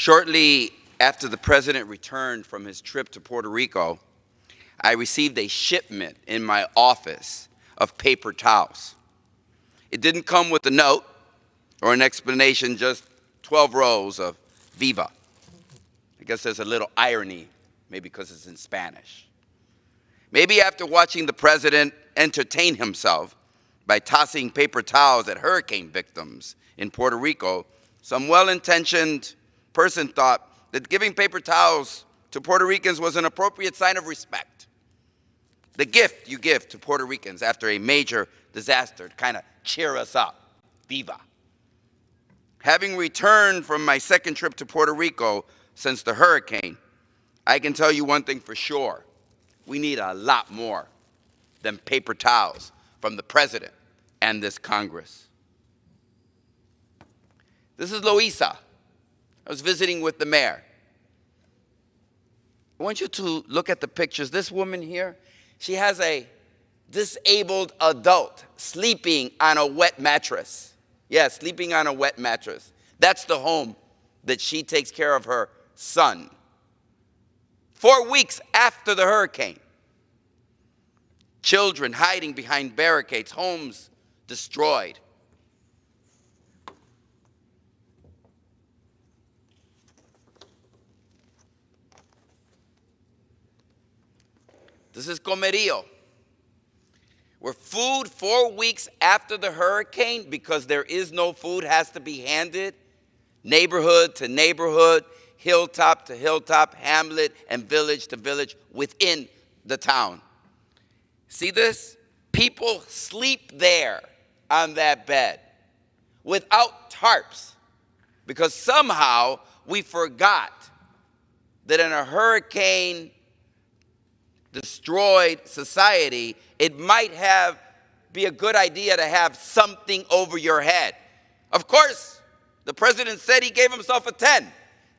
Shortly after the president returned from his trip to Puerto Rico, I received a shipment in my office of paper towels. It didn't come with a note or an explanation, just 12 rows of Viva. I guess there's a little irony, maybe because it's in Spanish. Maybe after watching the president entertain himself by tossing paper towels at hurricane victims in Puerto Rico, some well-intentioned person thought that giving paper towels to Puerto Ricans was an appropriate sign of respect. The gift you give to Puerto Ricans after a major disaster to kind of cheer us up. Viva. Having returned from my second trip to Puerto Rico since the hurricane, I can tell you one thing for sure. We need a lot more than paper towels from the president and this Congress. This is Louisa. I was visiting with the mayor. I want you to look at the pictures. This woman here, she has a disabled adult sleeping on a wet mattress. Yeah, sleeping on a wet mattress. That's the home that she takes care of her son. 4 weeks after the hurricane. Children hiding behind barricades, homes destroyed. This is Comerío, where food 4 weeks after the hurricane, because there is no food, has to be handed neighborhood to neighborhood, hilltop to hilltop, hamlet and village to village within the town. See this? People sleep there on that bed without tarps because somehow we forgot that in a hurricane-destroyed society, it might be a good idea to have something over your head. Of course, the president said he gave himself a 10.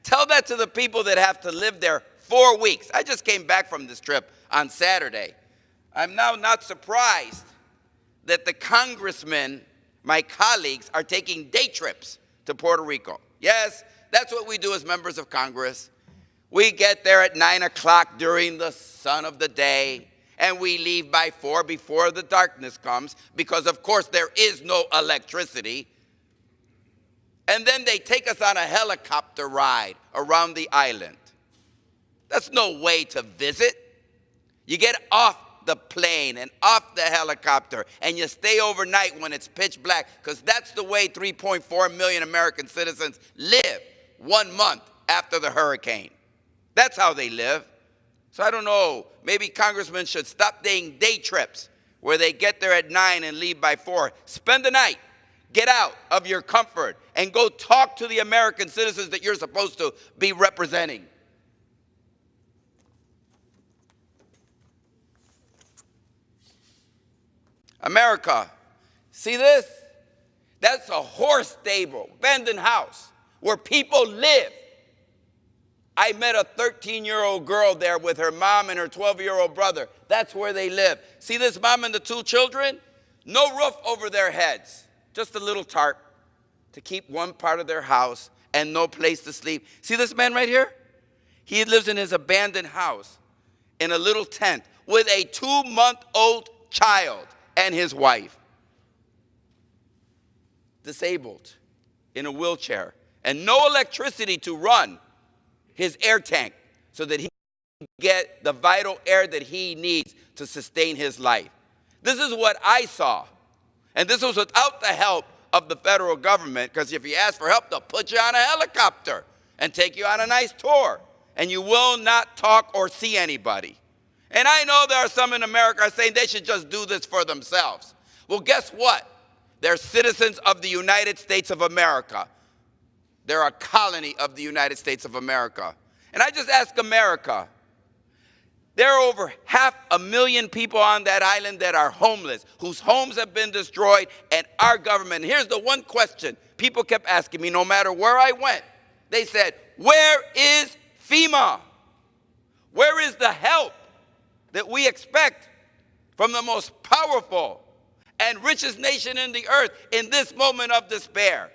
Tell that to the people that have to live there 4 weeks. I just came back from this trip on Saturday. I'm now not surprised that the congressmen, my colleagues, are taking day trips to Puerto Rico. Yes, that's what we do as members of Congress. We get there at 9 o'clock during the sun of the day, and we leave by 4 before the darkness comes, because of course there is no electricity. And then they take us on a helicopter ride around the island. That's no way to visit. You get off the plane and off the helicopter, and you stay overnight when it's pitch black, because that's the way 3.4 million American citizens live 1 month after the hurricane. That's how they live. So I don't know, maybe congressmen should stop taking day trips where they get there at 9 and leave by 4. Spend the night. Get out of your comfort and go talk to the American citizens that you're supposed to be representing. America, see this? That's a horse stable, abandoned house, where people live. I met a 13-year-old girl there with her mom and her 12-year-old brother. That's where they live. See this mom and the 2 children? No roof over their heads, just a little tarp to keep one part of their house and no place to sleep. See this man right here? He lives in his abandoned house in a little tent with a 2-month-old child and his wife. Disabled, in a wheelchair, and no electricity to run his air tank so that he can get the vital air that he needs to sustain his life. This is what I saw. And this was without the help of the federal government, because if you ask for help, they'll put you on a helicopter and take you on a nice tour, and you will not talk or see anybody. And I know there are some in America saying they should just do this for themselves. Well, guess what? They're citizens of the United States of America. They're a colony of the United States of America. And I just ask America, there are over 500,000 people on that island that are homeless, whose homes have been destroyed, and our government. Here's the one question people kept asking me no matter where I went. They said, where is FEMA? Where is the help that we expect from the most powerful and richest nation in the earth in this moment of despair?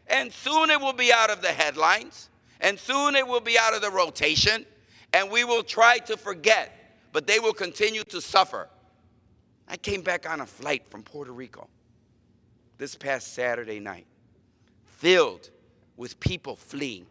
And soon it will be out of the headlines, And soon it will be out of the rotation, and we will try to forget, but they will continue to suffer. I came back on a flight from Puerto Rico this past Saturday night, filled with people fleeing.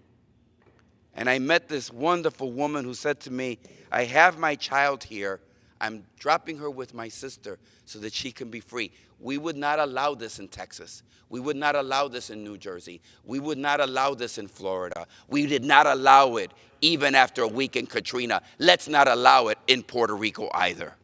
And I met this wonderful woman who said to me, I have my child here. I'm dropping her with my sister so that she can be free. We would not allow this in Texas. We would not allow this in New Jersey. We would not allow this in Florida. We did not allow it even after a week in Katrina. Let's not allow it in Puerto Rico either.